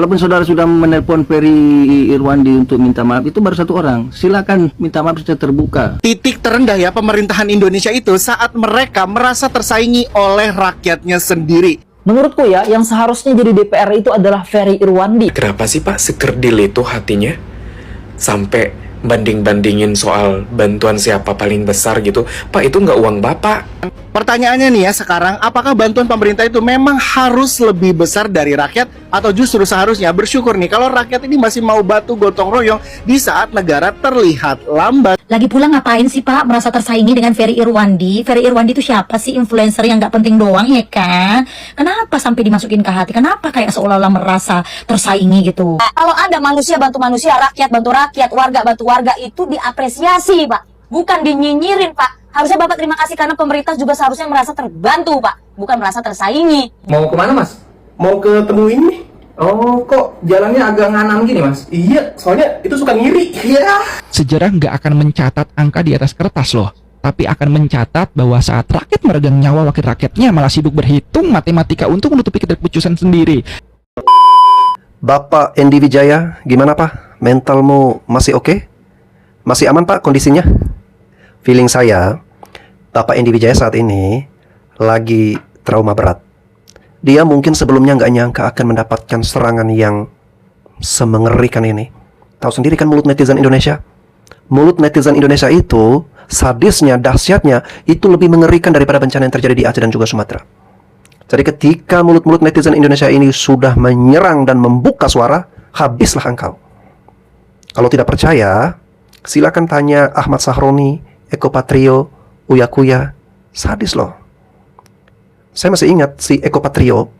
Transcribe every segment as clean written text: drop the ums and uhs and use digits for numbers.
Kalaupun saudara sudah menelpon Ferry Irwandi untuk minta maaf, itu baru satu orang. Silakan minta maaf secara terbuka. Titik terendah ya pemerintahan Indonesia itu saat mereka merasa tersaingi oleh rakyatnya sendiri. Menurutku ya, yang seharusnya jadi DPR itu adalah Ferry Irwandi. Kenapa sih Pak sekerdil itu hatinya? Sampai banding-bandingin soal bantuan siapa paling besar gitu. Pak, itu nggak uang Bapak. Pertanyaannya nih ya sekarang, apakah bantuan pemerintah itu memang harus lebih besar dari rakyat? Atau justru seharusnya bersyukur nih kalau rakyat ini masih mau batu gotong royong di saat negara terlihat lambat. Lagi pula ngapain sih Pak merasa tersaingi dengan Ferry Irwandi? Ferry Irwandi itu siapa sih? Influencer yang nggak penting doang ya kan? Kenapa sampai dimasukin ke hati? Kenapa kayak seolah-olah merasa tersaingi gitu? Kalau ada manusia bantu manusia, rakyat bantu rakyat, warga bantu warga, itu diapresiasi Pak, bukan dinyinyirin Pak. Harusnya Bapak terima kasih karena pemerintah juga seharusnya merasa terbantu Pak, bukan merasa tersaingi. Mau kemana Mas? Mau ketemu ini? Oh, kok jalannya agak nganan gini Mas? Iya, soalnya itu suka ngiri. Iya. Sejarah nggak akan mencatat angka di atas kertas loh, tapi akan mencatat bahwa saat rakyat meregang nyawa wakil rakyatnya malah sibuk berhitung matematika untuk menutupi ketidakpucusan sendiri. Bapak Endi Wijaya, gimana Pak? Mentalmu masih oke? Masih aman Pak kondisinya? Feeling saya, Bapak Endi Wijaya saat ini lagi trauma berat. Dia mungkin sebelumnya nggak nyangka akan mendapatkan serangan yang semengerikan ini. Tahu sendiri kan mulut netizen Indonesia? Mulut netizen Indonesia itu, sadisnya, dahsyatnya, itu lebih mengerikan daripada bencana yang terjadi di Aceh dan juga Sumatera. Jadi ketika mulut-mulut netizen Indonesia ini sudah menyerang dan membuka suara, habislah engkau. Kalau tidak percaya, silakan tanya Ahmad Sahroni, Eko Patrio, Uya Kuya. Sadis loh. Saya masih ingat si Eko Patrio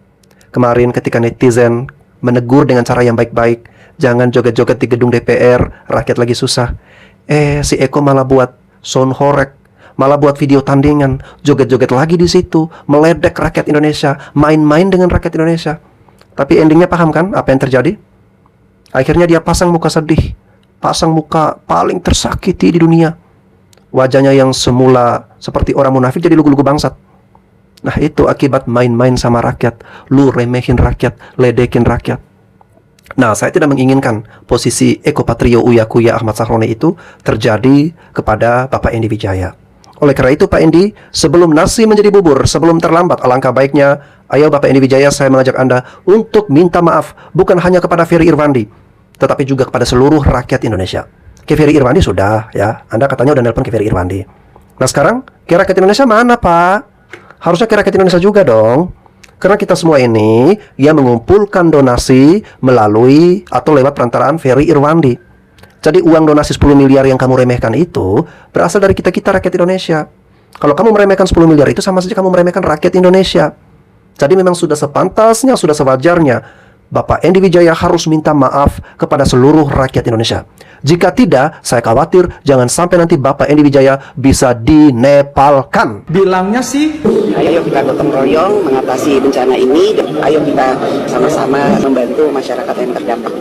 kemarin ketika netizen menegur dengan cara yang baik-baik, jangan joget-joget di gedung DPR, rakyat lagi susah. Si Eko malah buat sound horek, malah buat video tandingan, joget-joget lagi di situ, meledek rakyat Indonesia, main-main dengan rakyat Indonesia. Tapi endingnya paham kan apa yang terjadi? Akhirnya dia pasang muka sedih, pasang muka paling tersakiti di dunia. Wajahnya yang semula seperti orang munafik jadi lugu-lugu bangsat. Nah itu akibat main-main sama rakyat. Lu remehin rakyat, ledekin rakyat. Nah saya tidak menginginkan posisi Eko Patrio, Uya Kuya, Ahmad Sahroni itu terjadi kepada Bapak Endi Wijaya. Oleh karena itu Pak Endi, sebelum nasi menjadi bubur, sebelum terlambat, alangkah baiknya, ayo Bapak Endi Wijaya, saya mengajak Anda untuk minta maaf, bukan hanya kepada Ferry Irwandi, tetapi juga kepada seluruh rakyat Indonesia. Ke Ferry Irwandi sudah ya, Anda katanya udah nelpon ke Ferry Irwandi. Nah sekarang ke rakyat Indonesia mana Pak? Harusnya ke rakyat Indonesia juga dong. Karena kita semua ini ya mengumpulkan donasi melalui atau lewat perantaraan Ferry Irwandi. Jadi uang donasi 10 miliar yang kamu remehkan itu berasal dari kita-kita rakyat Indonesia. Kalau kamu meremehkan 10 miliar itu sama saja kamu meremehkan rakyat Indonesia. Jadi memang sudah sepantasnya, sudah sewajarnya Bapak Endi Wijaya harus minta maaf kepada seluruh rakyat Indonesia. Jika tidak, saya khawatir jangan sampai nanti Bapak Endi Wijaya bisa dinepalkan. Bilangnya sih, ayo kita gotong royong mengatasi bencana ini. Ayo kita sama-sama membantu masyarakat yang terdampak.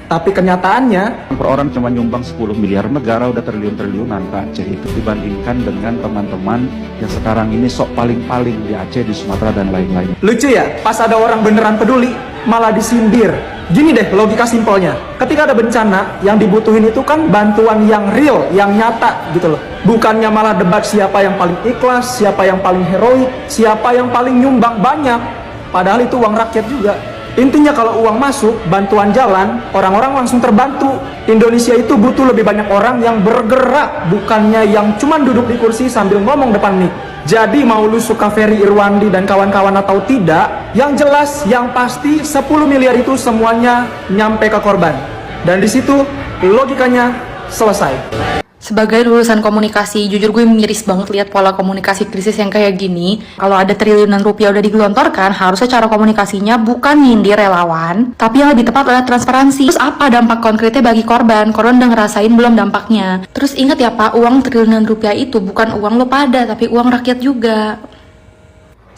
tapi kenyataannya per orang cuma nyumbang 10 miliar, negara udah triliun-triliunan ke Aceh itu dibandingkan dengan teman-teman yang sekarang ini sok paling-paling di Aceh, di Sumatera dan lain-lain. lucu ya, pas ada orang beneran peduli malah disindir. Gini deh logika simpelnya, ketika ada bencana yang dibutuhin itu kan bantuan yang real, yang nyata gitu loh. Bukannya malah debat siapa yang paling ikhlas, siapa yang paling heroik, siapa yang paling nyumbang banyak. Padahal itu uang rakyat juga. Intinya kalau uang masuk, bantuan jalan, orang-orang langsung terbantu. Indonesia itu butuh lebih banyak orang yang bergerak, bukannya yang cuma duduk di kursi sambil ngomong depan mic. Jadi mau lu suka Ferry Irwandi dan kawan-kawan atau tidak, yang jelas, yang pasti 10 miliar itu semuanya nyampe ke korban. Dan di situ logikanya selesai. Sebagai lulusan komunikasi, jujur gue miris banget lihat pola komunikasi krisis yang kayak gini. Kalau ada triliunan rupiah udah digelontorkan, harusnya cara komunikasinya bukan nyindir relawan, tapi yang lebih tepat adalah transparansi. Terus apa dampak konkretnya bagi korban? Korban udah ngerasain belum dampaknya? Terus ingat ya Pak, uang triliunan rupiah itu bukan uang lo pada, tapi uang rakyat juga.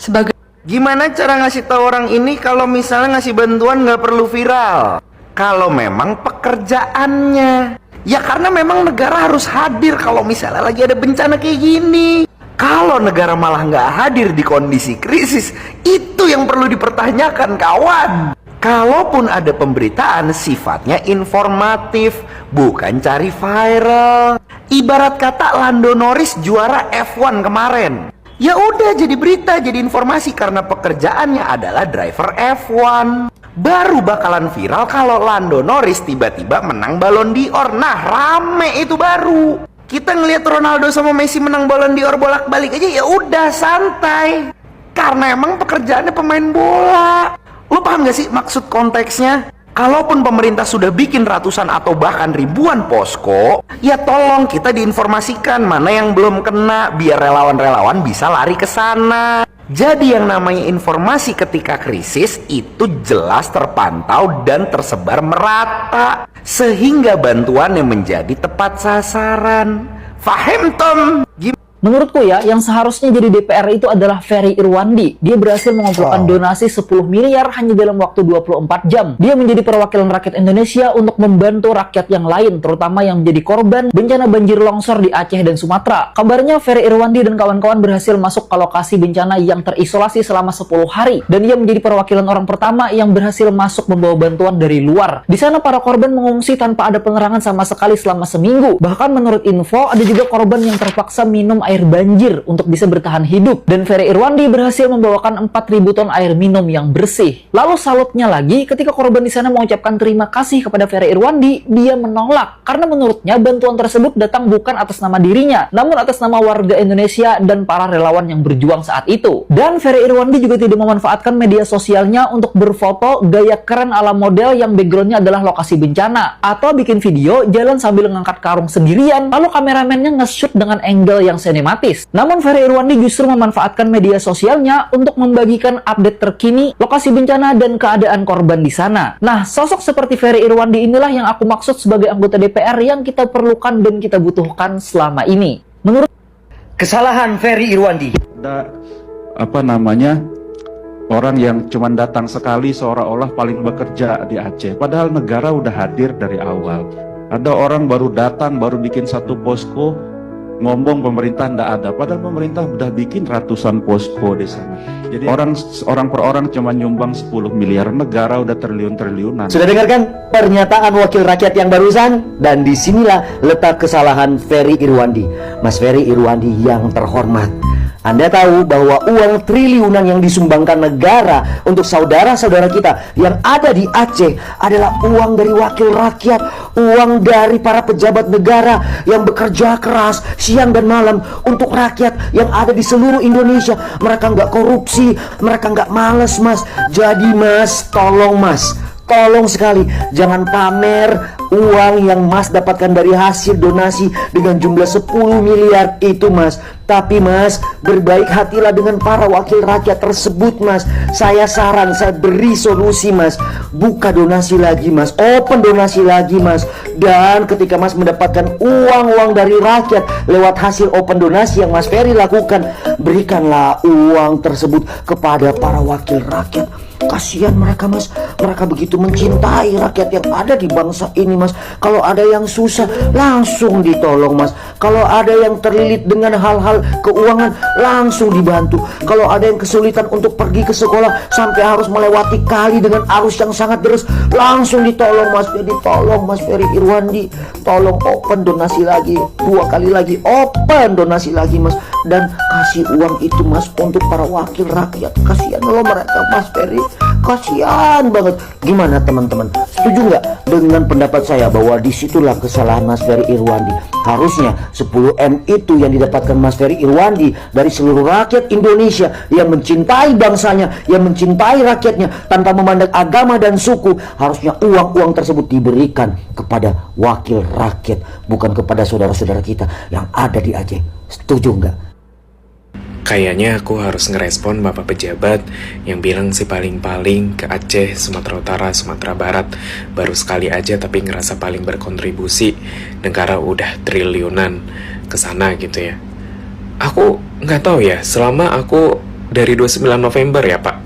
Sebagai Gimana cara ngasih tahu orang ini kalau misalnya ngasih bantuan nggak perlu viral? Kalau memang pekerjaannya. Ya karena memang negara harus hadir kalau misalnya lagi ada bencana kayak gini. Kalau negara malah nggak hadir di kondisi krisis, itu yang perlu dipertanyakan kawan. Kalaupun ada pemberitaan, sifatnya informatif, bukan cari viral. Ibarat kata Lando Norris juara F1 kemarin. Ya udah jadi berita, jadi informasi karena pekerjaannya adalah driver F1. Baru bakalan viral kalau Lando Norris tiba-tiba menang Ballon d'Or. Nah, rame itu baru. Kita ngelihat Ronaldo sama Messi menang Ballon d'Or bolak-balik aja ya udah santai. Karena emang pekerjaannya pemain bola. Lo paham gak sih maksud konteksnya? Kalaupun pemerintah sudah bikin ratusan atau bahkan ribuan posko, ya tolong kita diinformasikan mana yang belum kena biar relawan-relawan bisa lari ke sana. Jadi yang namanya informasi ketika krisis itu jelas terpantau dan tersebar merata sehingga bantuannya menjadi tepat sasaran. Fahim Tom? Menurutku ya, yang seharusnya jadi DPR itu adalah Ferry Irwandi. Dia berhasil mengumpulkan donasi 10 miliar hanya dalam waktu 24 jam. Dia menjadi perwakilan rakyat Indonesia untuk membantu rakyat yang lain, terutama yang menjadi korban bencana banjir longsor di Aceh dan Sumatera. Kabarnya Ferry Irwandi dan kawan-kawan berhasil masuk ke lokasi bencana yang terisolasi selama 10 hari. Dan ia menjadi perwakilan orang pertama yang berhasil masuk membawa bantuan dari luar. Di sana para korban mengungsi tanpa ada penerangan sama sekali selama seminggu. Bahkan menurut info, ada juga korban yang terpaksa minum air banjir untuk bisa bertahan hidup. Dan Ferry Irwandi berhasil membawakan 4.000 ton air minum yang bersih. Lalu salutnya lagi, ketika korban di sana mengucapkan terima kasih kepada Ferry Irwandi, dia menolak. Karena menurutnya bantuan tersebut datang bukan atas nama dirinya, namun atas nama warga Indonesia dan para relawan yang berjuang saat itu. Dan Ferry Irwandi juga tidak memanfaatkan media sosialnya untuk berfoto gaya keren ala model yang backgroundnya adalah lokasi bencana. Atau bikin video jalan sambil ngangkat karung sendirian, lalu kameramennya nge-shoot dengan angle yang sinematis. Namun Ferry Irwandi justru memanfaatkan media sosialnya untuk membagikan update terkini lokasi bencana dan keadaan korban di sana. Nah, sosok seperti Ferry Irwandi inilah yang aku maksud sebagai anggota DPR yang kita perlukan dan kita butuhkan selama ini. Menurut kesalahan Ferry Irwandi, ada orang yang cuma datang sekali seolah-olah paling bekerja di Aceh, padahal negara udah hadir dari awal. Ada orang baru datang, baru bikin satu posko, ngomong pemerintah ndak ada, padahal pemerintah udah bikin ratusan posko di sana. Jadi orang per orang cuma nyumbang 10 miliar, negara udah triliun-triliunan. sudah dengarkan pernyataan wakil rakyat yang barusan? Dan disinilah letak kesalahan Ferry Irwandi. Mas Ferry Irwandi yang terhormat, Anda tahu bahwa uang triliunan yang disumbangkan negara untuk saudara-saudara kita yang ada di Aceh adalah uang dari wakil rakyat, uang dari para pejabat negara yang bekerja keras siang dan malam untuk rakyat yang ada di seluruh Indonesia. Mereka nggak korupsi, mereka nggak males, Mas. Jadi Mas, tolong sekali jangan pamer uang yang Mas dapatkan dari hasil donasi dengan jumlah 10 miliar itu, Mas. Tapi Mas, berbaik hatilah dengan para wakil rakyat tersebut, Mas. Saya saran, saya beri solusi, Mas. Buka donasi lagi, Mas. Open donasi lagi, Mas. Dan ketika Mas mendapatkan uang-uang dari rakyat lewat hasil open donasi yang Mas Ferry lakukan, berikanlah uang tersebut kepada para wakil rakyat. Kasihan mereka, Mas. Mereka begitu mencintai rakyat yang ada di bangsa ini, Mas. Kalau ada yang susah, langsung ditolong, Mas. Kalau ada yang terlilit dengan hal-hal keuangan, langsung dibantu. Kalau ada yang kesulitan untuk pergi ke sekolah sampai harus melewati kali dengan arus yang sangat deras, langsung ditolong, Mas. Jadi tolong Mas Ferry Irwandi, tolong open donasi lagi, 2 kali lagi open donasi lagi, Mas. Dan kasih uang itu, Mas, untuk para wakil rakyat. Kasihan loh mereka, Mas Ferry. Kasihan banget. Gimana teman-teman? Setuju nggak dengan pendapat saya bahwa disitulah kesalahan Mas Ferry Irwandi? Harusnya 10M itu yang didapatkan Mas Ferry Irwandi dari seluruh rakyat Indonesia yang mencintai bangsanya, yang mencintai rakyatnya tanpa memandang agama dan suku. Harusnya uang-uang tersebut diberikan kepada wakil rakyat, bukan kepada saudara-saudara kita yang ada di Aceh. Setuju nggak? Kayaknya aku harus ngerespon Bapak pejabat yang bilang sih paling-paling ke Aceh, Sumatera Utara, Sumatera Barat baru sekali aja tapi ngerasa paling berkontribusi. Negara udah triliunan ke sana gitu ya. Aku nggak tahu ya, selama aku dari 29 November ya Pak,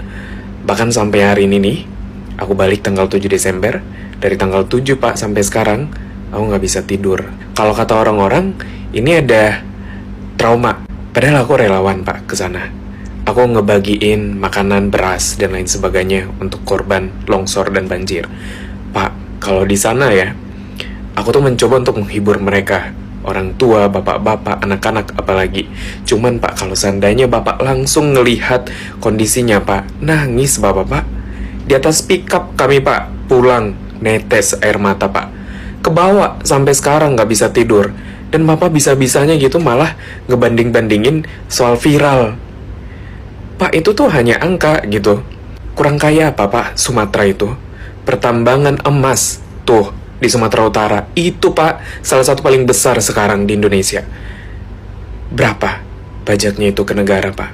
bahkan sampai hari ini nih, aku balik tanggal 7 Desember, dari tanggal 7 Pak sampai sekarang aku nggak bisa tidur. Kalau kata orang-orang ini ada trauma. Padahal aku relawan Pak ke sana. Aku ngebagiin makanan, beras, dan lain sebagainya untuk korban longsor dan banjir. Pak, kalau di sana ya, aku tuh mencoba untuk menghibur mereka. Orang tua, bapak-bapak, anak-anak apalagi. Cuman Pak, kalau seandainya Bapak langsung ngelihat kondisinya Pak, nangis Bapak. Di atas pickup kami Pak, pulang, netes air mata Pak. Kebawa sampai sekarang nggak bisa tidur. Dan Bapak bisa-bisanya gitu malah ngebanding-bandingin soal viral. Pak, itu tuh hanya angka gitu. Kurang kaya apa Pak Sumatera itu? Pertambangan emas tuh di Sumatera Utara. Itu Pak salah satu paling besar sekarang di Indonesia. Berapa pajaknya itu ke negara Pak?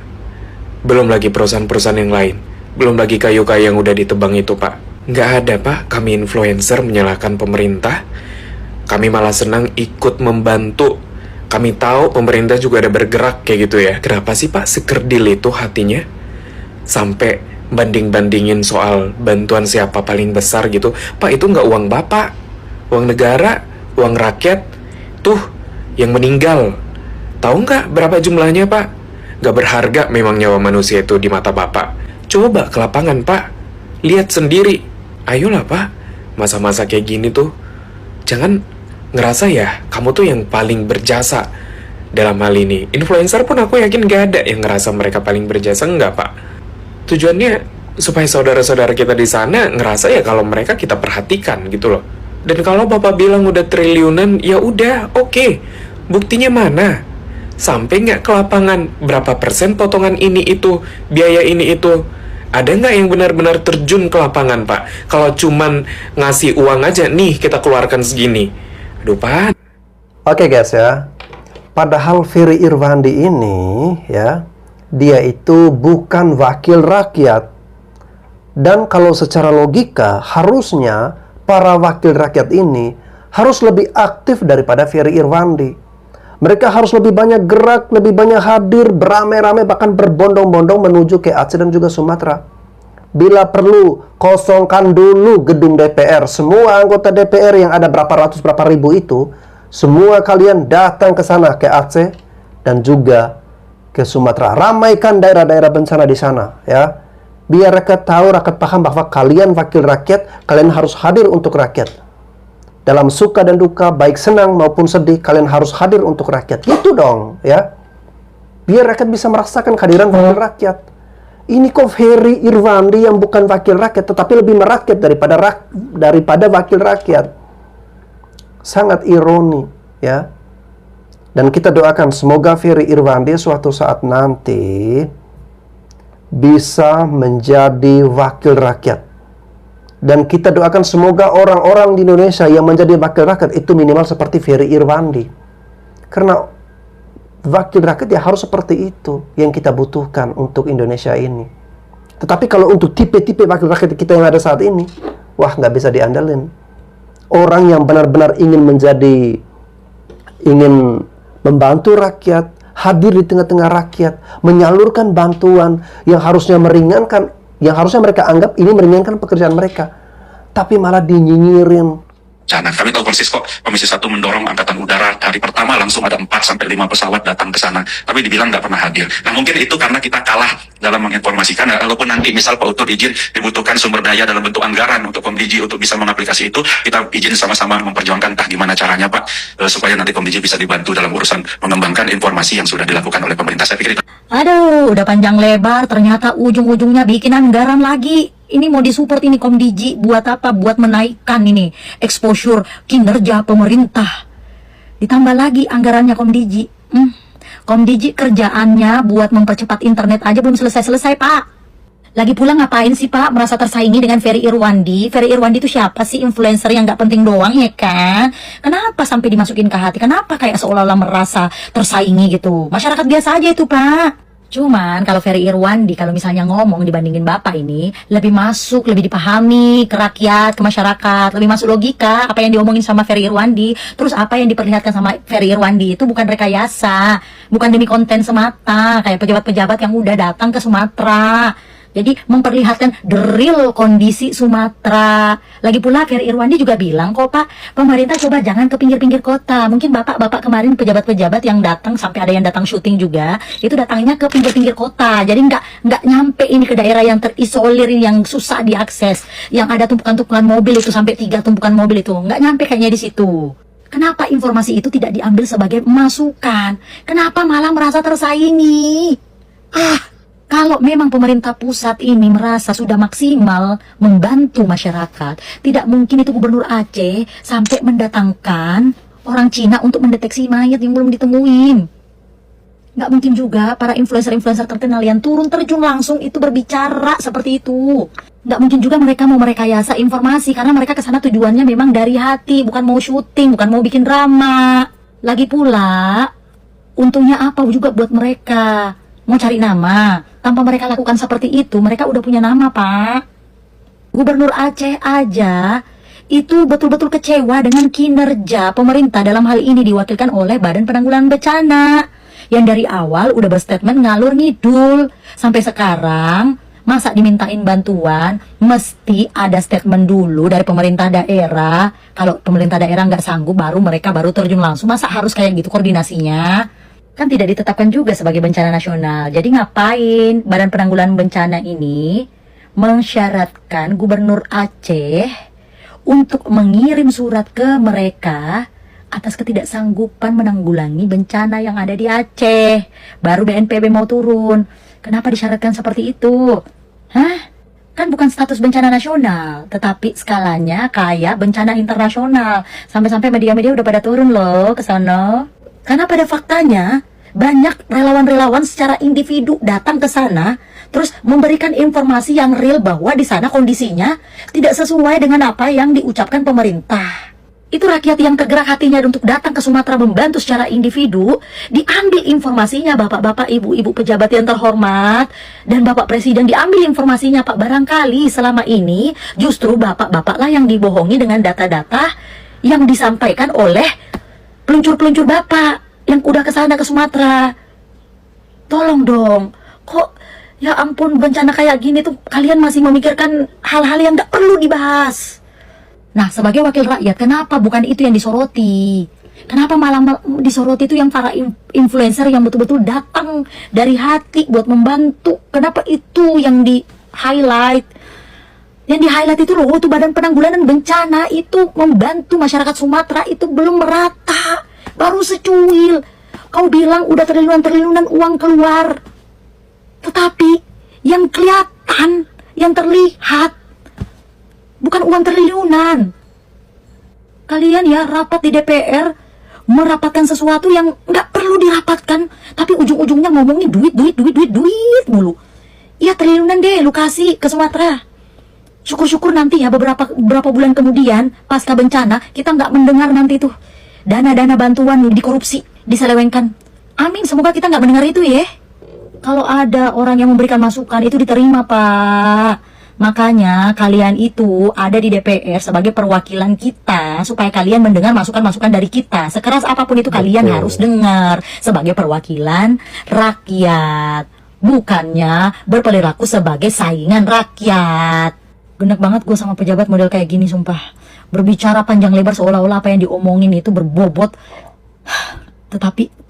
Belum lagi perusahaan-perusahaan yang lain. Belum lagi kayu-kayu yang udah ditebang itu Pak. Nggak ada Pak kami influencer menyalahkan pemerintah. Kami malah senang ikut membantu. Kami tahu pemerintah juga ada bergerak kayak gitu ya. Kenapa sih Pak sekerdil itu hatinya? Sampai banding-bandingin soal bantuan siapa paling besar gitu. Pak, itu nggak uang Bapak. Uang negara, uang rakyat. Tuh, yang meninggal. Tahu nggak berapa jumlahnya Pak? Nggak berharga memang nyawa manusia itu di mata Bapak. Coba ke lapangan Pak. Lihat sendiri. Ayolah Pak. Masa-masa kayak gini tuh. Jangan ngerasa ya, kamu tuh yang paling berjasa dalam hal ini. Influencer pun aku yakin gak ada yang ngerasa mereka paling berjasa, enggak Pak. Tujuannya supaya saudara-saudara kita di sana ngerasa ya kalau mereka kita perhatikan gitu loh. Dan kalau Bapak bilang udah triliunan, ya udah, oke. Buktinya mana? Sampai nggak ke lapangan? Berapa persen potongan ini itu, biaya ini itu? Ada nggak yang benar-benar terjun ke lapangan Pak? Kalau cuman ngasih uang aja, nih kita keluarkan segini. Aduh Pak. Oke guys ya, padahal Ferry Irwandi ini ya, dia itu bukan wakil rakyat. Dan kalau secara logika, harusnya para wakil rakyat ini harus lebih aktif daripada Ferry Irwandi. Mereka harus lebih banyak gerak, lebih banyak hadir, beramai-ramai, bahkan berbondong-bondong menuju ke Aceh dan juga Sumatera. Bila perlu, kosongkan dulu gedung DPR. Semua anggota DPR yang ada berapa ratus, berapa ribu itu, semua kalian datang ke sana, ke Aceh dan juga ke Sumatera. Ramaikan daerah-daerah bencana di sana, ya. Biar rakyat tahu, rakyat paham bahwa kalian wakil rakyat, kalian harus hadir untuk rakyat. Dalam suka dan duka, baik senang maupun sedih, kalian harus hadir untuk rakyat. Gitu dong, ya. Biar rakyat bisa merasakan kehadiran wakil rakyat. Ini kok Ferry Irwandi yang bukan wakil rakyat, tetapi lebih merakyat daripada wakil rakyat. Sangat ironi, ya. Dan kita doakan semoga Ferry Irwandi suatu saat nanti bisa menjadi wakil rakyat. Dan kita doakan semoga orang-orang di Indonesia yang menjadi wakil rakyat itu minimal seperti Ferry Irwandi. Karena wakil rakyat ya harus seperti itu yang kita butuhkan untuk Indonesia ini. Tetapi kalau untuk tipe-tipe wakil rakyat kita yang ada saat ini, wah nggak bisa diandalkan. Orang yang benar-benar ingin membantu rakyat, hadir di tengah-tengah rakyat, menyalurkan bantuan yang harusnya meringankan, yang harusnya mereka anggap ini meringankan pekerjaan mereka, tapi malah dinyinyirin. Kami tahu persis kok Komisi 1 mendorong Angkatan Udara hari pertama langsung ada 4-5 pesawat datang ke sana, tapi dibilang nggak pernah hadir. Nah mungkin itu karena kita kalah dalam menginformasikan. Walaupun nanti misal Pak Utut izin dibutuhkan sumber daya dalam bentuk anggaran untuk Komdiji untuk bisa mengaplikasi itu, kita izin sama-sama memperjuangkan entah gimana caranya Pak, supaya nanti Komdiji bisa dibantu dalam urusan mengembangkan informasi yang sudah dilakukan oleh pemerintah. Saya pikir itu. Aduh, udah panjang lebar, ternyata ujung-ujungnya bikin anggaran lagi. Ini mau disupport ini Komdiji buat apa? Buat menaikkan ini exposure kinerja pemerintah. Ditambah lagi anggarannya Komdiji. Komdiji kerjaannya buat mempercepat internet aja belum selesai-selesai Pak. Lagi pula ngapain sih Pak merasa tersaingi dengan Ferry Irwandi? Ferry Irwandi itu siapa sih? Influencer yang gak penting doang ya kan? Kenapa sampai dimasukin ke hati? Kenapa kayak seolah-olah merasa tersaingi gitu? Masyarakat biasa aja itu Pak. Cuman kalau Ferry Irwandi kalau misalnya ngomong dibandingin Bapak ini lebih masuk, lebih dipahami ke rakyat, ke masyarakat, lebih masuk logika apa yang diomongin sama Ferry Irwandi. Terus apa yang diperlihatkan sama Ferry Irwandi itu bukan rekayasa, bukan demi konten semata kayak pejabat-pejabat yang udah datang ke Sumatera. Jadi memperlihatkan the real kondisi Sumatera. Lagi pula Ferry Irwandi juga bilang kok Pak, pemerintah coba jangan ke pinggir-pinggir kota. Mungkin Bapak kemarin pejabat-pejabat yang datang, sampai ada yang datang syuting juga, itu datangnya ke pinggir-pinggir kota. Jadi nggak nyampe ini ke daerah yang terisolir, yang susah diakses, yang ada tumpukan-tumpukan mobil itu, sampai 3 tumpukan mobil itu. Nggak nyampe kayaknya di situ. Kenapa informasi itu tidak diambil sebagai masukan? Kenapa malah merasa tersaingi? Kalau memang pemerintah pusat ini merasa sudah maksimal membantu masyarakat, tidak mungkin itu Gubernur Aceh sampai mendatangkan orang Cina untuk mendeteksi mayat yang belum ditemuin. Nggak mungkin juga para influencer-influencer terkenal yang turun terjun langsung itu berbicara seperti itu. Nggak mungkin juga mereka mau merekayasa informasi, karena mereka kesana tujuannya memang dari hati, bukan mau syuting, bukan mau bikin drama. Lagi pula, untungnya apa juga buat mereka? Mau cari nama. Tanpa mereka lakukan seperti itu, mereka udah punya nama, Pak. Gubernur Aceh aja itu betul-betul kecewa dengan kinerja pemerintah, dalam hal ini diwakilkan oleh Badan Penanggulangan Bencana, yang dari awal udah berstatement ngalur ngidul. Sampai sekarang, masa dimintain bantuan, mesti ada statement dulu dari pemerintah daerah. Kalau pemerintah daerah nggak sanggup, mereka baru terjun langsung. Masa harus kayak gitu koordinasinya? Kan tidak ditetapkan juga sebagai bencana nasional. Jadi ngapain Badan Penanggulangan Bencana ini mensyaratkan Gubernur Aceh untuk mengirim surat ke mereka atas ketidaksanggupan menanggulangi bencana yang ada di Aceh? Baru BNPB mau turun. Kenapa disyaratkan seperti itu? Kan bukan status bencana nasional, tetapi skalanya kayak bencana internasional. Sampai-sampai media-media udah pada turun loh ke sana. Karena pada faktanya, banyak relawan-relawan secara individu datang ke sana, terus memberikan informasi yang real bahwa di sana kondisinya tidak sesuai dengan apa yang diucapkan pemerintah. Itu rakyat yang tergerak hatinya untuk datang ke Sumatera membantu secara individu, diambil informasinya Bapak-bapak, Ibu-ibu pejabat yang terhormat, dan Bapak Presiden diambil informasinya Pak. Barangkali selama ini justru Bapak-bapak lah yang dibohongi dengan data-data yang disampaikan oleh peluncur-peluncur Bapak yang udah ke sana ke Sumatera. Tolong dong, kok ya ampun bencana kayak gini tuh kalian masih memikirkan hal-hal yang gak perlu dibahas. Nah, sebagai wakil rakyat, kenapa bukan itu yang disoroti? Kenapa malah disoroti itu yang para influencer yang betul-betul datang dari hati buat membantu? Kenapa itu yang di-highlight? Yang di-highlight itu loh, itu Badan Penanggulangan Bencana itu membantu masyarakat Sumatera itu belum merata. Baru secuil. Kau bilang udah triliunan-triliunan uang keluar. Tetapi yang kelihatan, yang terlihat, bukan uang triliunan. Kalian ya rapat di DPR, merapatkan sesuatu yang nggak perlu dirapatkan, tapi ujung-ujungnya ngomongin duit mulu. Ya triliunan deh lu kasih ke Sumatera. Syukur-syukur nanti ya beberapa bulan kemudian pasca bencana kita nggak mendengar nanti tuh dana-dana bantuan dikorupsi, diselewengkan. Amin, semoga kita nggak mendengar itu ya. Kalau ada orang yang memberikan masukan itu diterima Pak. Makanya kalian itu ada di DPR sebagai perwakilan kita, supaya kalian mendengar masukan-masukan dari kita. Sekeras apapun itu kalian harus dengar sebagai perwakilan rakyat, bukannya berperilaku sebagai saingan rakyat. Genek banget gue sama pejabat model kayak gini sumpah. Berbicara panjang lebar seolah-olah apa yang diomongin itu berbobot. Tetapi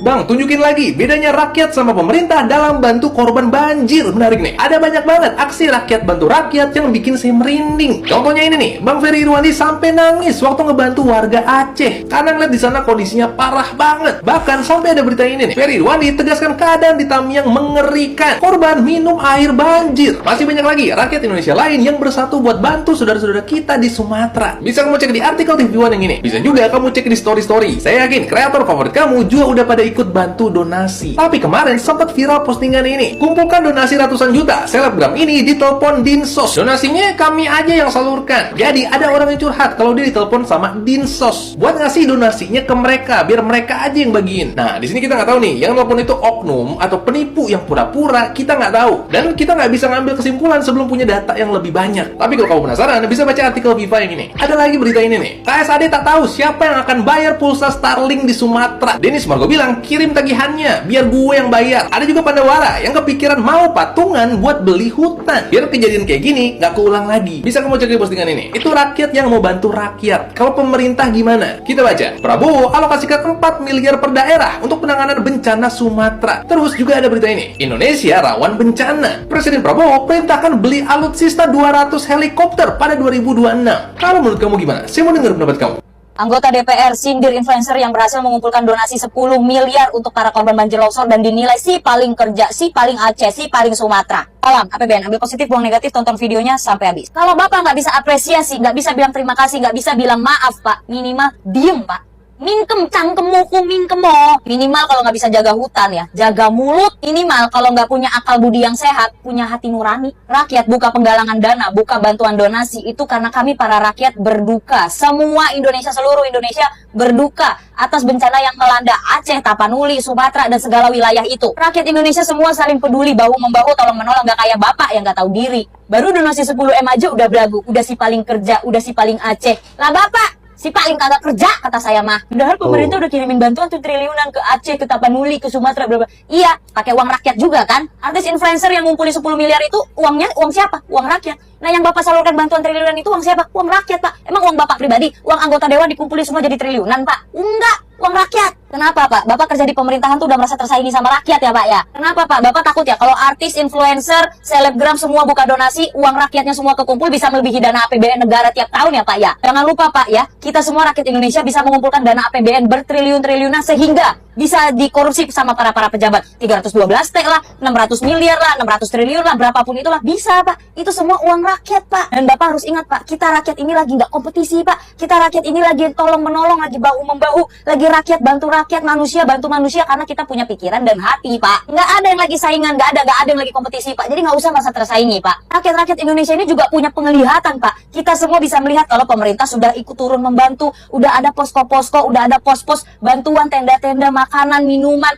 Bang, tunjukin lagi bedanya rakyat sama pemerintah dalam bantu korban banjir. Menarik nih, ada banyak banget aksi rakyat bantu rakyat yang bikin saya merinding. Contohnya ini nih, Bang Ferry Irwandi sampai nangis waktu ngebantu warga Aceh karena ngeliat di sana kondisinya parah banget. Bahkan sampai ada berita ini nih, Ferry Irwandi tegaskan keadaan di Tamiang mengerikan, korban minum air banjir. Masih banyak lagi rakyat Indonesia lain yang bersatu buat bantu saudara-saudara kita di Sumatera. Bisa kamu cek di artikel TV One yang ini. Bisa juga kamu cek di story-story. Saya yakin kreator favorit kamu juga udah pada ikut bantu donasi. Tapi kemarin sempat viral postingan ini. Kumpulkan donasi ratusan juta. Selebgram ini ditelepon Dinsos. Donasinya kami aja yang salurkan. Jadi ada orang yang curhat kalau dia ditelepon sama Dinsos buat ngasih donasinya ke mereka, biar mereka aja yang bagiin. Nah, di sini kita nggak tahu nih, yang telepon itu oknum atau penipu yang pura-pura, kita nggak tahu. Dan kita nggak bisa ngambil kesimpulan sebelum punya data yang lebih banyak. Tapi kalau kamu penasaran, bisa baca artikel Viva yang ini. Ada lagi berita ini nih. KSAD tak tahu siapa yang akan bayar pulsa Starlink di Sumatera. Dennis Margobi bilang kirim tagihannya, biar gue yang bayar. Ada juga pandawara yang kepikiran mau patungan buat beli hutan. Biar kejadian kayak gini nggak keulang lagi. Bisa kamu cek di postingan ini. Itu rakyat yang mau bantu rakyat. Kalau pemerintah gimana? Kita baca. Prabowo alokasikan 4 miliar per daerah untuk penanganan bencana Sumatera. Terus juga ada berita ini. Indonesia rawan bencana. Presiden Prabowo perintahkan beli alutsista 200 helikopter pada 2026. Kalau menurut kamu gimana? Saya mau dengar pendapat kamu. Anggota DPR sindir influencer yang berhasil mengumpulkan donasi 10 miliar untuk para korban banjir longsor dan dinilai si paling kerja, si paling Aceh, si paling Sumatera. Tolong APBN, ambil positif, buang negatif, tonton videonya sampai habis. Kalau Bapak nggak bisa apresiasi, nggak bisa bilang terima kasih, nggak bisa bilang maaf Pak, minimal diem Pak. Mingkem cangkemuku mingkemo. Minimal kalau nggak bisa jaga hutan ya, jaga mulut. Minimal kalau nggak punya akal budi yang sehat, punya hati nurani. Rakyat buka penggalangan dana, buka bantuan donasi, itu karena kami para rakyat berduka. Semua Indonesia, seluruh Indonesia berduka atas bencana yang melanda Aceh, Tapanuli, Sumatera, dan segala wilayah itu. Rakyat Indonesia semua saling peduli, bahu-membahu, tolong-menolong, nggak kayak Bapak yang nggak tahu diri. Baru donasi 10 M aja udah belagu, udah si paling kerja, udah si paling Aceh. Lah Bapak, si paling kagak kerja, kata saya mah. Padahal pemerintah udah kirimin bantuan tuh triliunan ke Aceh, ke Tapanuli, ke Sumatera, bla bla. Iya, pakai uang rakyat juga kan. Artis influencer yang ngumpulin 10 miliar itu uangnya uang siapa? Uang rakyat. Nah yang Bapak salurkan bantuan triliunan itu uang siapa? Uang rakyat Pak. Emang uang Bapak pribadi, uang anggota dewan dikumpulin semua jadi triliunan Pak? Enggak, uang rakyat. Kenapa Pak? Bapak kerja di pemerintahan tuh udah merasa tersaingi sama rakyat ya Pak ya? Kenapa Pak? Bapak takut ya kalau artis, influencer, selebgram semua buka donasi, uang rakyatnya semua kekumpul bisa melebihi dana APBN negara tiap tahun ya Pak ya? Jangan lupa Pak ya, kita semua rakyat Indonesia bisa mengumpulkan dana APBN bertriliun-triliunan sehingga bisa dikorupsi sama para pejabat. 312 T lah, 600 miliar lah, 600 triliun lah, berapapun itulah bisa Pak. Itu semua uang rakyat Pak. Dan Bapak harus ingat Pak, kita rakyat ini lagi nggak kompetisi Pak. Kita rakyat ini lagi tolong-menolong, lagi bahu-membahu, lagi rakyat bantu rakyat, manusia bantu manusia karena kita punya pikiran dan hati Pak. Nggak ada yang lagi saingan, nggak ada yang lagi kompetisi Pak. Jadi nggak usah merasa tersaingi Pak. Rakyat-rakyat Indonesia ini juga punya penglihatan Pak. Kita semua bisa melihat kalau pemerintah sudah ikut turun membantu, udah ada posko-posko, udah ada pos-pos bantuan, tenda-tenda, makanan, minuman,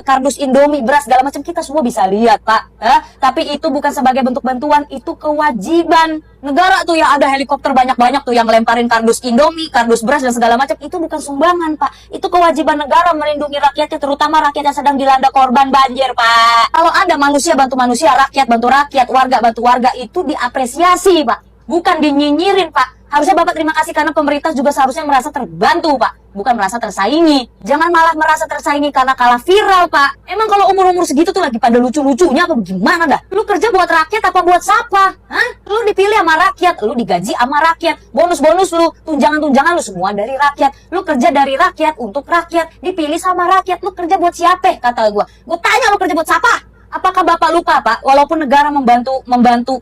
kardus Indomie, beras, segala macam, kita semua bisa lihat Pak. Tapi itu bukan sebagai bentuk bantuan, itu kewajiban negara tuh yang ada helikopter banyak-banyak tuh yang lemparin kardus Indomie, kardus beras dan segala macam, itu bukan sumbangan Pak. Itu kewajiban negara melindungi rakyatnya, terutama rakyat yang sedang dilanda korban banjir Pak. Kalau ada manusia bantu manusia, rakyat bantu rakyat, warga bantu warga, itu diapresiasi Pak, bukan dinyinyirin Pak. Harusnya Bapak terima kasih karena pemerintah juga seharusnya merasa terbantu Pak, bukan merasa tersaingi. Jangan malah merasa tersaingi karena kalah viral Pak. Emang kalau umur-umur segitu tuh lagi pada lucu-lucunya apa gimana dah? Lu kerja buat rakyat apa buat siapa? Hah? Lu dipilih sama rakyat, lu digaji sama rakyat, bonus-bonus lu, tunjangan-tunjangan lu semua dari rakyat. Lu kerja dari rakyat untuk rakyat, dipilih sama rakyat. Lu kerja buat siapa? Kata gua tanya lu kerja buat siapa? Apakah Bapak lupa Pak, walaupun negara membantu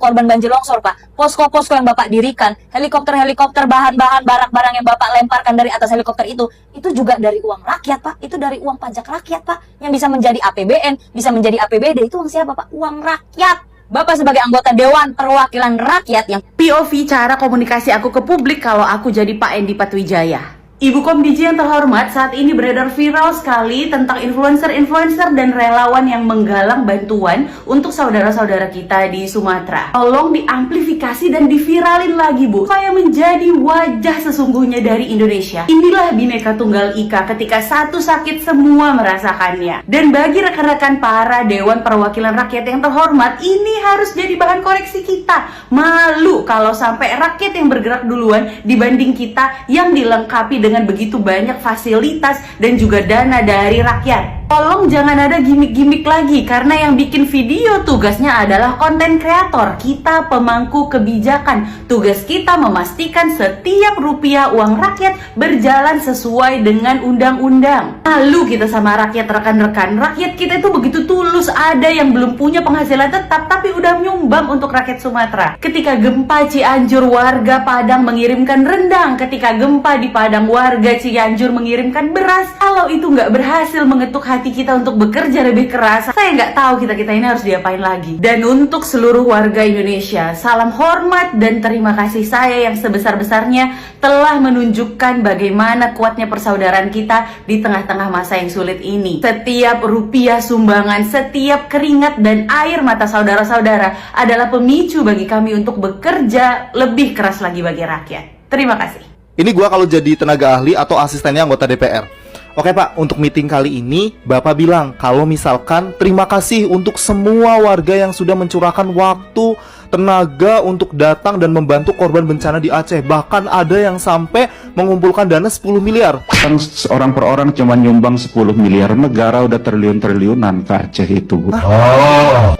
korban banjir longsor Pak, posko-posko yang Bapak dirikan, helikopter-helikopter, bahan-bahan, barang-barang yang Bapak lemparkan dari atas helikopter itu juga dari uang rakyat Pak, itu dari uang pajak rakyat Pak, yang bisa menjadi APBN, bisa menjadi APBD, itu uang siapa Pak? Uang rakyat. Bapak sebagai anggota Dewan Perwakilan Rakyat yang POV cara komunikasi aku ke publik kalau aku jadi Pak Endi Patwijaya. Ibu Komdiji yang terhormat, saat ini beredar viral sekali tentang influencer-influencer dan relawan yang menggalang bantuan untuk saudara-saudara kita di Sumatera. Tolong diamplifikasi dan diviralin lagi Bu, supaya menjadi wajah sesungguhnya dari Indonesia. Inilah Bhinneka Tunggal Ika, ketika satu sakit semua merasakannya. Dan bagi rekan-rekan para Dewan Perwakilan Rakyat yang terhormat, ini harus jadi bahan koreksi kita. Malu kalau sampai rakyat yang bergerak duluan dibanding kita yang dilengkapi dengan begitu banyak fasilitas dan juga dana dari rakyat. Tolong jangan ada gimmick-gimmick lagi, karena yang bikin video tugasnya adalah konten kreator. Kita pemangku kebijakan. Tugas kita memastikan setiap rupiah uang rakyat berjalan sesuai dengan undang-undang. Lalu kita sama rakyat, rekan-rekan. Rakyat kita itu begitu tulus, ada yang belum punya penghasilan tetap tapi udah nyumbang untuk rakyat Sumatera. Ketika gempa Cianjur, warga Padang mengirimkan rendang. Ketika gempa di Padang, warga Cianjur mengirimkan beras. Kalau itu nggak berhasil mengetuk hati kita untuk bekerja lebih keras, saya nggak tahu kita ini harus diapain lagi. Dan untuk seluruh warga Indonesia, salam hormat dan terima kasih saya yang sebesar-besarnya telah menunjukkan bagaimana kuatnya persaudaraan kita di tengah-tengah masa yang sulit ini. Setiap rupiah sumbangan, setiap keringat dan air mata saudara-saudara adalah pemicu bagi kami untuk bekerja lebih keras lagi bagi rakyat. Terima kasih. Ini gua kalau jadi tenaga ahli atau asistennya anggota DPR. Oke Pak, untuk meeting kali ini Bapak bilang kalau misalkan terima kasih untuk semua warga yang sudah mencurahkan waktu, tenaga untuk datang dan membantu korban bencana di Aceh. Bahkan ada yang sampai mengumpulkan dana 10 miliar. Kan orang per orang cuma nyumbang 10 miliar, negara udah triliun-triliunan ke Aceh itu, Bu.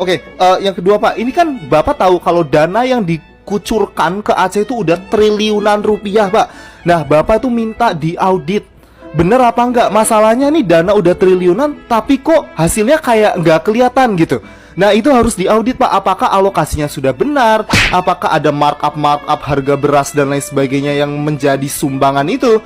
Oke, yang kedua Pak, ini kan Bapak tahu kalau dana yang dikucurkan ke Aceh itu udah triliunan rupiah Pak. Nah, Bapak tuh minta diaudit. Bener apa enggak? Masalahnya nih dana udah triliunan tapi kok hasilnya kayak nggak kelihatan gitu. Nah itu harus diaudit Pak, apakah alokasinya sudah benar, apakah ada markup harga beras dan lain sebagainya yang menjadi sumbangan itu.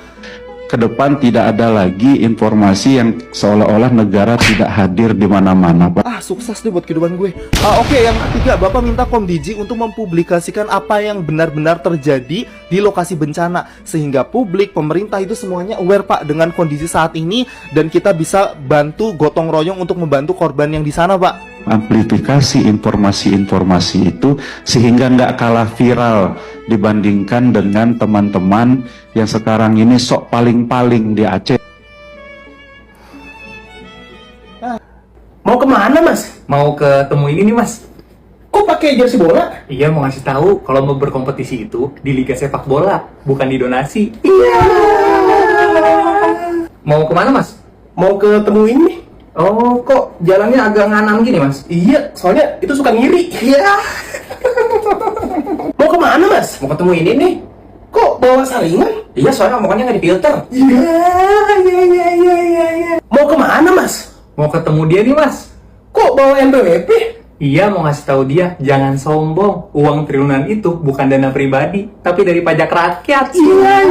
Kedepan tidak ada lagi informasi yang seolah-olah negara tidak hadir di mana-mana, Pak. Sukses deh buat kehidupan gue. Oke, yang ketiga, Bapak minta Komdiji untuk mempublikasikan apa yang benar-benar terjadi di lokasi bencana, sehingga publik, pemerintah itu semuanya aware Pak dengan kondisi saat ini, dan kita bisa bantu gotong royong untuk membantu korban yang di sana Pak. Amplifikasi informasi-informasi itu sehingga nggak kalah viral dibandingkan dengan teman-teman yang sekarang ini sok paling-paling di Aceh. Mau kemana Mas? Mau ketemu ini nih Mas. Kok pakai jersey bola? Iya, mau ngasih tahu kalau mau berkompetisi itu di liga sepak bola, bukan di donasi. Iya. Mau kemana Mas? Mau ketemu ini. Oh, kok jalannya agak nganam gini Mas? Iya, soalnya itu suka ngiri. Iya. Mau kemana Mas? Mau ketemu ini nih. Kok bawa saringan? Iya, soalnya omongannya nggak difilter. Iya. Mau kemana Mas? Mau ketemu dia nih Mas. Kok bawa NPWP? Iya, mau ngasih tahu dia, jangan sombong. Uang triliunan itu bukan dana pribadi, tapi dari pajak rakyat. Iya.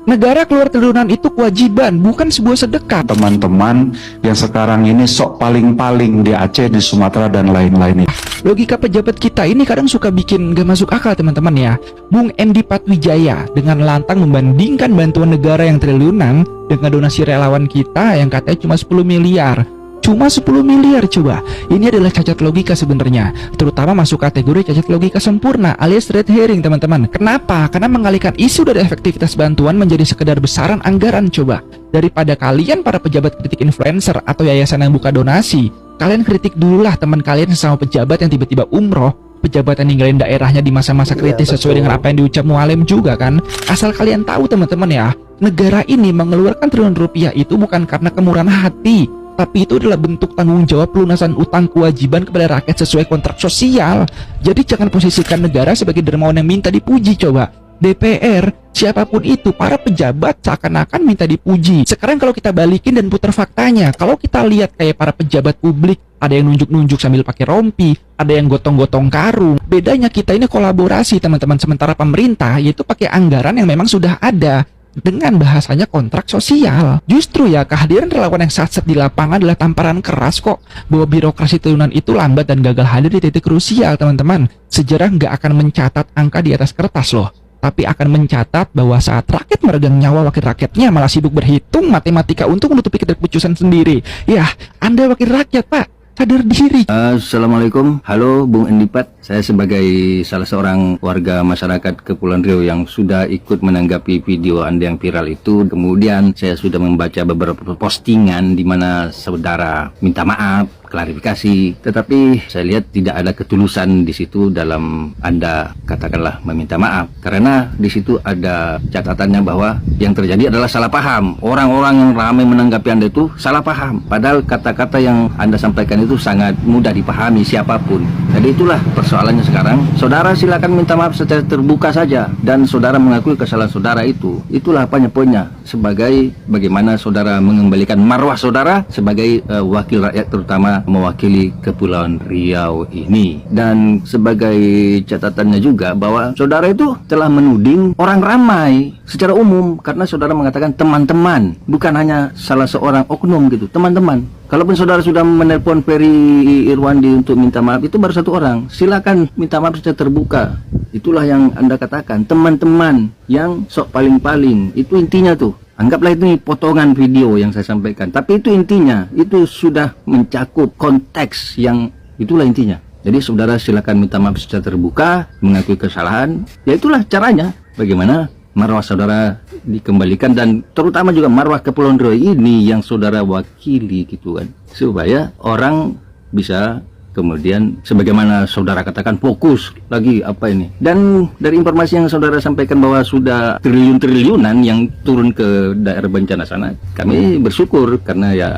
Negara keluar triliunan itu kewajiban, bukan sebuah sedekah. Teman-teman yang sekarang ini sok paling-paling di Aceh, di Sumatera, dan lain-lain. Logika pejabat kita ini kadang suka bikin gak masuk akal teman-teman ya. Bung Endi Patwijaya dengan lantang membandingkan bantuan negara yang triliunan dengan donasi relawan kita yang katanya cuma 10 miliar. Cuma 10 miliar coba. Ini adalah cacat logika sebenarnya, terutama masuk kategori cacat logika sempurna alias red herring teman-teman. Kenapa? Karena mengalihkan isu dari efektivitas bantuan menjadi sekedar besaran anggaran coba. Daripada kalian para pejabat kritik influencer atau yayasan yang buka donasi, kalian kritik dululah teman kalian sesama pejabat yang tiba-tiba umroh, pejabat yang ninggalin daerahnya di masa-masa kritis sesuai dengan apa yang diucap Mualim juga kan. Asal kalian tahu teman-teman ya, negara ini mengeluarkan triliunan rupiah itu bukan karena kemurahan hati, tapi itu adalah bentuk tanggung jawab pelunasan utang kewajiban kepada rakyat sesuai kontrak sosial. Jadi jangan posisikan negara sebagai dermawan yang minta dipuji coba. DPR, siapapun itu, para pejabat seakan-akan minta dipuji. Sekarang kalau kita balikin dan putar faktanya, kalau kita lihat kayak para pejabat publik, ada yang nunjuk-nunjuk sambil pakai rompi, ada yang gotong-gotong karung. Bedanya kita ini kolaborasi teman-teman, sementara pemerintah yaitu pakai anggaran yang memang sudah ada. Dengan bahasanya kontrak sosial. Justru ya kehadiran relawan yang satset di lapangan adalah tamparan keras kok bahwa birokrasi triliunan itu lambat dan gagal hadir di titik krusial teman-teman. Sejarah nggak akan mencatat angka di atas kertas loh, tapi akan mencatat bahwa saat rakyat meregang nyawa wakil rakyatnya malah sibuk berhitung matematika untuk menutupi ketidakpucusan sendiri. Ya, Anda wakil rakyat Pak, sadar diri. Assalamualaikum, halo Bung Endipat. Saya sebagai salah seorang warga masyarakat Kepulauan Riau yang sudah ikut menanggapi video Anda yang viral itu. Kemudian saya sudah membaca beberapa postingan di mana saudara minta maaf, klarifikasi, tetapi saya lihat tidak ada ketulusan di situ dalam Anda katakanlah meminta maaf, karena di situ ada catatannya bahwa yang terjadi adalah salah paham. Orang-orang yang ramai menanggapi Anda itu salah paham, padahal kata-kata yang Anda sampaikan itu sangat mudah dipahami siapapun. Jadi itulah persoalannya sekarang. Saudara silakan minta maaf secara terbuka saja, dan saudara mengakui kesalahan saudara itu. Itulah poinnya, sebagai bagaimana saudara mengembalikan marwah saudara sebagai wakil rakyat, terutama mewakili Kepulauan Riau ini. Dan sebagai catatannya juga bahwa saudara itu telah menuding orang ramai secara umum, karena saudara mengatakan teman-teman, bukan hanya salah seorang oknum gitu, teman-teman. Kalaupun saudara sudah menelpon Ferry Irwandi untuk minta maaf, itu baru satu orang. Silakan minta maaf secara terbuka. Itulah yang Anda katakan, teman-teman yang sok paling-paling. Itu intinya tuh. Anggaplah itu potongan video yang saya sampaikan, tapi itu intinya, itu sudah mencakup konteks yang itulah intinya. Jadi saudara silakan minta maaf secara terbuka, mengakui kesalahan. Ya itulah caranya. Bagaimana marwah saudara dikembalikan, dan terutama juga marwah Kepulauan Riau ini yang saudara wakili gitu kan, supaya orang bisa kemudian sebagaimana saudara katakan fokus lagi apa ini. Dan dari informasi yang saudara sampaikan bahwa sudah triliun-triliunan yang turun ke daerah bencana sana, kami bersyukur karena ya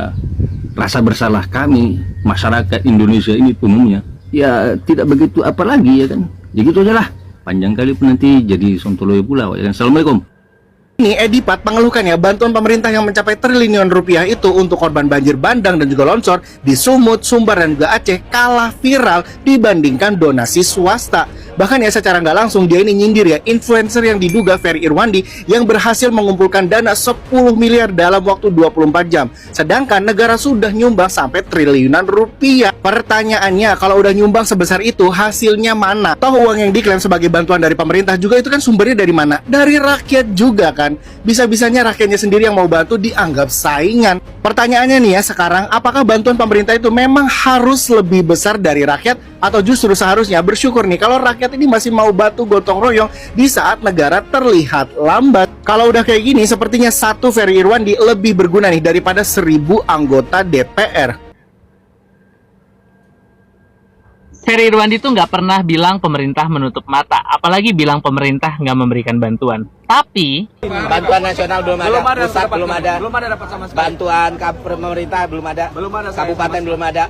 rasa bersalah kami masyarakat Indonesia ini umumnya ya tidak begitu apa lagi ya kan. Ya gitu aja lah. Panjang kali pun nanti jadi sontoloyo pula. Assalamualaikum. Ini Edipat mengeluhkan ya, bantuan pemerintah yang mencapai triliunan rupiah itu untuk korban banjir bandang dan juga longsor di Sumut, Sumbar, dan juga Aceh kalah viral dibandingkan donasi swasta. Bahkan ya secara nggak langsung dia ini nyindir ya influencer yang diduga Ferry Irwandi yang berhasil mengumpulkan dana 10 miliar dalam waktu 24 jam. Sedangkan negara sudah nyumbang sampai triliunan rupiah. Pertanyaannya, kalau udah nyumbang sebesar itu hasilnya mana? Toh uang yang diklaim sebagai bantuan dari pemerintah juga itu kan sumbernya dari mana? Dari rakyat juga kan. Bisa-bisanya rakyatnya sendiri yang mau bantu dianggap saingan. Pertanyaannya nih ya sekarang, apakah bantuan pemerintah itu memang harus lebih besar dari rakyat atau justru seharusnya bersyukur nih kalau rakyat ini masih mau bantu gotong royong di saat negara terlihat lambat? Kalau udah kayak gini, sepertinya satu Ferry Irwandi lebih berguna nih daripada 1000 anggota DPR. Ferry Irwandi tuh nggak pernah bilang pemerintah menutup mata, apalagi bilang pemerintah nggak memberikan bantuan. Tapi bantuan nasional belum ada, pusat belum ada, dapat sama sekali. Bantuan pemerintah belum ada, kabupaten belum ada.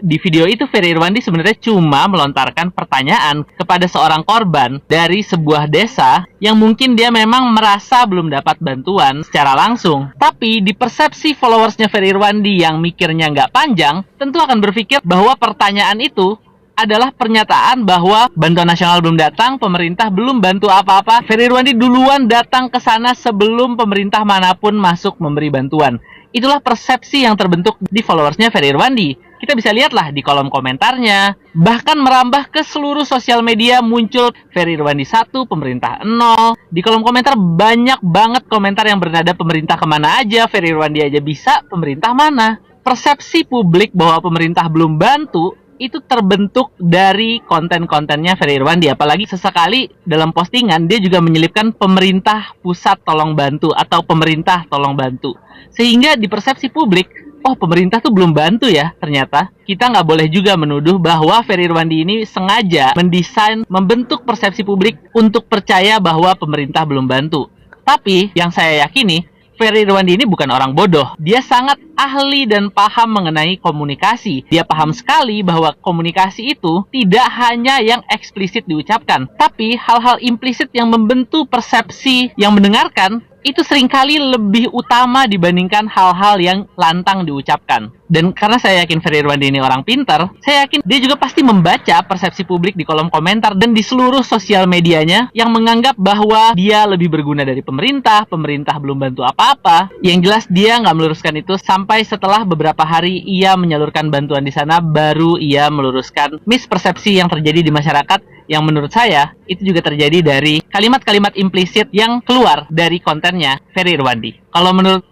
di video itu Ferry Irwandi sebenarnya cuma melontarkan pertanyaan kepada seorang korban dari sebuah desa yang mungkin dia memang merasa belum dapat bantuan secara langsung. Tapi di persepsi followersnya Ferry Irwandi yang mikirnya nggak panjang, tentu akan berpikir bahwa pertanyaan itu adalah pernyataan bahwa bantuan nasional belum datang, pemerintah belum bantu apa-apa. Ferry Irwandi duluan datang ke sana sebelum pemerintah manapun masuk memberi bantuan. Itulah persepsi yang terbentuk di followersnya Ferry Irwandi. Kita bisa lihatlah di kolom komentarnya, bahkan merambah ke seluruh sosial media muncul Ferry Irwandi 1, pemerintah 0. Di kolom komentar banyak banget komentar yang bernada pemerintah kemana aja, Ferry Irwandi aja bisa, pemerintah mana? Persepsi publik bahwa pemerintah belum bantu itu terbentuk dari konten-kontennya Ferry Irwandi. Apalagi sesekali dalam postingan dia juga menyelipkan pemerintah pusat tolong bantu atau pemerintah tolong bantu. Sehingga di persepsi publik, oh pemerintah tuh belum bantu ya ternyata. Kita nggak boleh juga menuduh bahwa Ferry Irwandi ini sengaja mendesain, membentuk persepsi publik untuk percaya bahwa pemerintah belum bantu. Tapi yang saya yakini, Ferry Irwandi ini bukan orang bodoh. Dia sangat ahli dan paham mengenai komunikasi. Dia paham sekali bahwa komunikasi itu tidak hanya yang eksplisit diucapkan, tapi hal-hal implisit yang membentuk persepsi yang mendengarkan itu seringkali lebih utama dibandingkan hal-hal yang lantang diucapkan. Dan karena saya yakin Ferry Irwandi ini orang pintar, saya yakin dia juga pasti membaca persepsi publik di kolom komentar dan di seluruh sosial medianya yang menganggap bahwa dia lebih berguna dari pemerintah, pemerintah belum bantu apa-apa. Yang jelas dia nggak meluruskan itu sampai setelah beberapa hari ia menyalurkan bantuan di sana, baru ia meluruskan mispersepsi yang terjadi di masyarakat yang menurut saya itu juga terjadi dari kalimat-kalimat implisit yang keluar dari kontennya Ferry Irwandi. Kalau menurut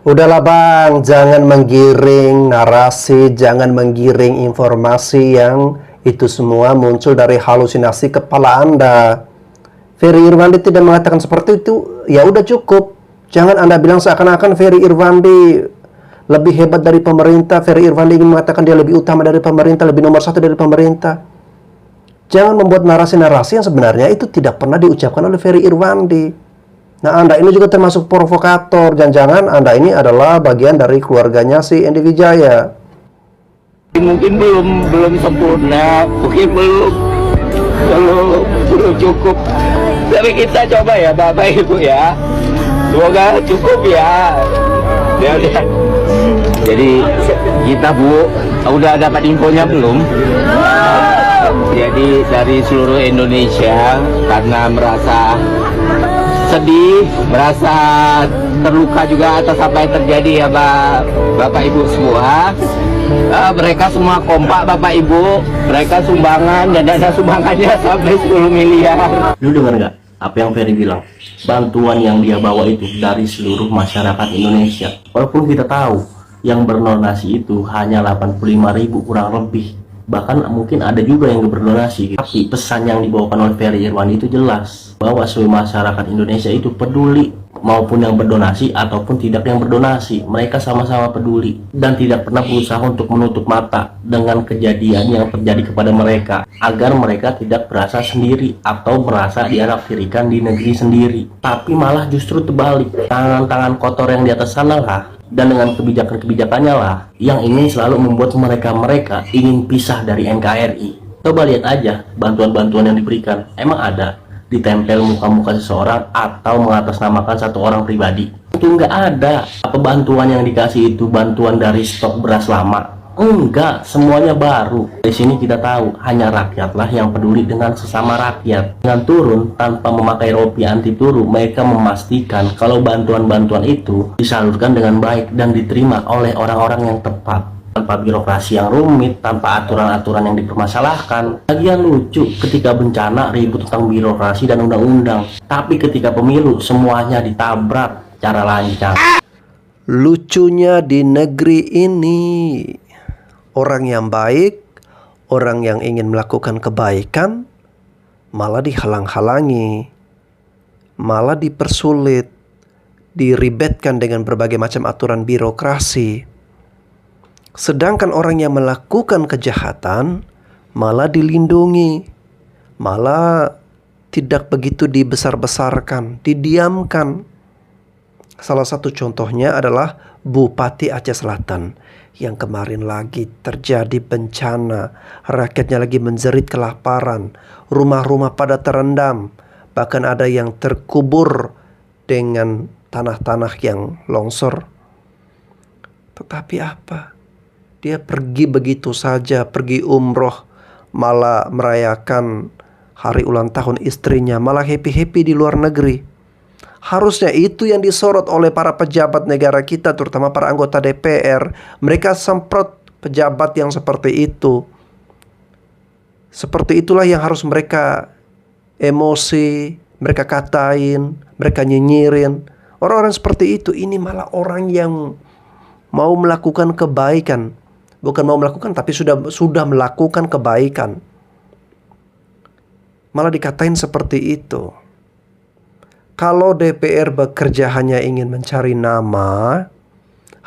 udahlah Bang, jangan menggiring narasi, jangan menggiring informasi yang itu semua muncul dari halusinasi kepala Anda. Ferry Irwandi tidak mengatakan seperti itu, ya udah cukup. Jangan Anda bilang seakan-akan Ferry Irwandi lebih hebat dari pemerintah. Ferry Irwandi ingin mengatakan dia lebih utama dari pemerintah, lebih nomor satu dari pemerintah. Jangan membuat narasi-narasi yang sebenarnya itu tidak pernah diucapkan oleh Ferry Irwandi. Nah, Anda ini juga termasuk provokator. Jangan-jangan Anda ini adalah bagian dari keluarganya si Endi Wijaya. Mungkin belum sempurna, mungkin belum cukup. Tapi kita coba ya Bapak Ibu ya. Semoga cukup ya. Jadi kita Bu, udah dapat infonya belum? Jadi dari seluruh Indonesia karena merasa sedih, merasa terluka juga atas apa yang terjadi ya Bapak Ibu semua. Mereka semua kompak Bapak Ibu, mereka sumbangan dan dana sumbangannya sampai 10 miliar. Lu dengar nggak apa yang Ferry bilang? Bantuan yang dia bawa itu dari seluruh masyarakat Indonesia. Walaupun kita tahu yang berdonasi itu hanya 85.000 kurang lebih. Bahkan mungkin ada juga yang berdonasi. Tapi pesan yang dibawakan oleh Ferry Irwandi itu jelas bahwa seluruh masyarakat Indonesia itu peduli, maupun yang berdonasi ataupun tidak yang berdonasi. Mereka sama-sama peduli dan tidak pernah berusaha untuk menutup mata dengan kejadian yang terjadi kepada mereka, agar mereka tidak merasa sendiri atau merasa dianaktirikan di negeri sendiri. Tapi malah justru terbalik, tangan-tangan kotor yang di atas sana lah, dan dengan kebijakan-kebijakannya lah yang ingin selalu membuat mereka ingin pisah dari NKRI. Coba lihat aja bantuan-bantuan yang diberikan, emang ada ditempel muka-muka seseorang atau mengatasnamakan satu orang pribadi? Itu nggak ada. Apa bantuan yang dikasih itu bantuan dari stok beras lama? Enggak, semuanya baru. Di sini kita tahu hanya rakyatlah yang peduli dengan sesama rakyat. Dengan turun tanpa memakai rompi anti turu, mereka memastikan kalau bantuan-bantuan itu disalurkan dengan baik dan diterima oleh orang-orang yang tepat, tanpa birokrasi yang rumit, tanpa aturan-aturan yang dipermasalahkan. Lagian lucu, ketika bencana ribut tentang birokrasi dan undang-undang, tapi ketika pemilu semuanya ditabrak cara lancang. Lucunya di negeri ini, orang yang baik, orang yang ingin melakukan kebaikan, malah dihalang-halangi, malah dipersulit, diribetkan dengan berbagai macam aturan birokrasi. Sedangkan orang yang melakukan kejahatan malah dilindungi, malah tidak begitu dibesar-besarkan, didiamkan. Salah satu contohnya adalah Bupati Aceh Selatan yang kemarin lagi terjadi bencana, rakyatnya lagi menjerit kelaparan, rumah-rumah pada terendam, bahkan ada yang terkubur dengan tanah-tanah yang longsor. Tetapi apa? Dia pergi begitu saja, pergi umroh, malah merayakan hari ulang tahun istrinya, malah happy-happy di luar negeri. Harusnya itu yang disorot oleh para pejabat negara kita, terutama para anggota DPR. Mereka semprot pejabat yang seperti itu. Seperti itulah yang harus mereka emosi, mereka katain, mereka nyinyirin. Orang-orang seperti itu, ini malah orang yang mau melakukan kebaikan. Bukan mau melakukan, tapi sudah melakukan kebaikan. Malah dikatain seperti itu. Kalau DPR bekerja hanya ingin mencari nama,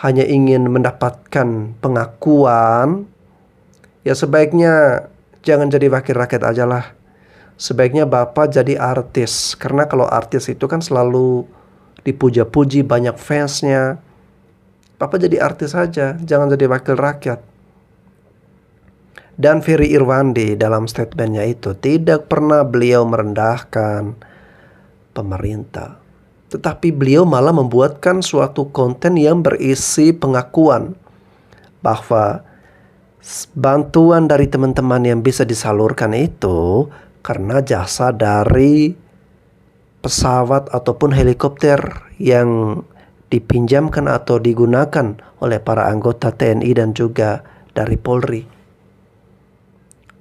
hanya ingin mendapatkan pengakuan, ya sebaiknya jangan jadi wakil rakyat aja lah. Sebaiknya Bapak jadi artis. Karena kalau artis itu kan selalu dipuja-puji, banyak fansnya. Bapak jadi artis saja, jangan jadi wakil rakyat. Dan Ferry Irwandi dalam statementnya itu tidak pernah beliau merendahkan pemerintah, tetapi beliau malah membuatkan suatu konten yang berisi pengakuan bahwa bantuan dari teman-teman yang bisa disalurkan itu karena jasa dari pesawat ataupun helikopter yang dipinjamkan atau digunakan oleh para anggota TNI dan juga dari Polri.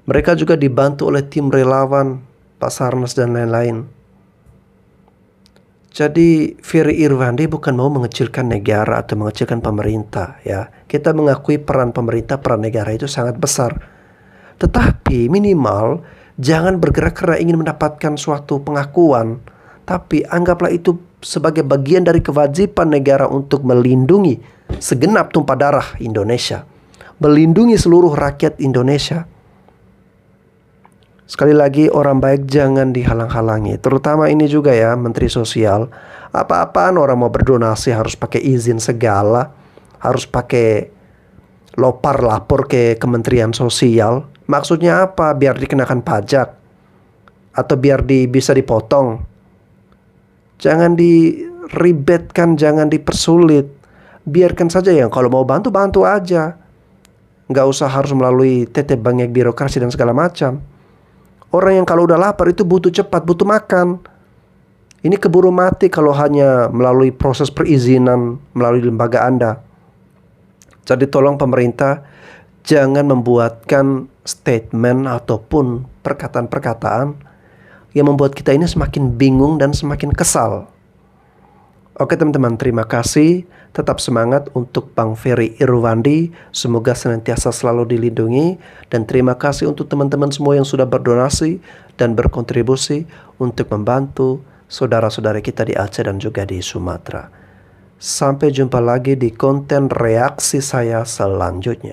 Mereka juga dibantu oleh tim relawan, Basarnas dan lain-lain. Jadi Ferry Irwandi bukan mau mengecilkan negara atau mengecilkan pemerintah, ya. Kita mengakui peran pemerintah, peran negara itu sangat besar. Tetapi minimal jangan bergerak karena ingin mendapatkan suatu pengakuan, tapi anggaplah itu sebagai bagian dari kewajiban negara untuk melindungi segenap tumpah darah Indonesia, melindungi seluruh rakyat Indonesia. Sekali lagi, orang baik jangan dihalang-halangi. Terutama ini juga ya, Menteri Sosial. Apa-apaan orang mau berdonasi harus pakai izin segala. Harus pakai lapor ke Kementerian Sosial. Maksudnya apa? Biar dikenakan pajak? Atau biar bisa dipotong? Jangan diribetkan, jangan dipersulit. Biarkan saja ya, kalau mau bantu aja. Nggak usah harus melalui tetep bengek birokrasi dan segala macam. Orang yang kalau udah lapar itu butuh cepat, butuh makan. Ini keburu mati kalau hanya melalui proses perizinan melalui lembaga Anda. Jadi tolong pemerintah jangan membuatkan statement ataupun perkataan-perkataan yang membuat kita ini semakin bingung dan semakin kesal. Oke teman-teman, terima kasih. Tetap semangat untuk Bang Ferry Irwandi. Semoga senantiasa selalu dilindungi. Dan terima kasih untuk teman-teman semua yang sudah berdonasi dan berkontribusi untuk membantu saudara-saudara kita di Aceh dan juga di Sumatera. Sampai jumpa lagi di konten reaksi saya selanjutnya.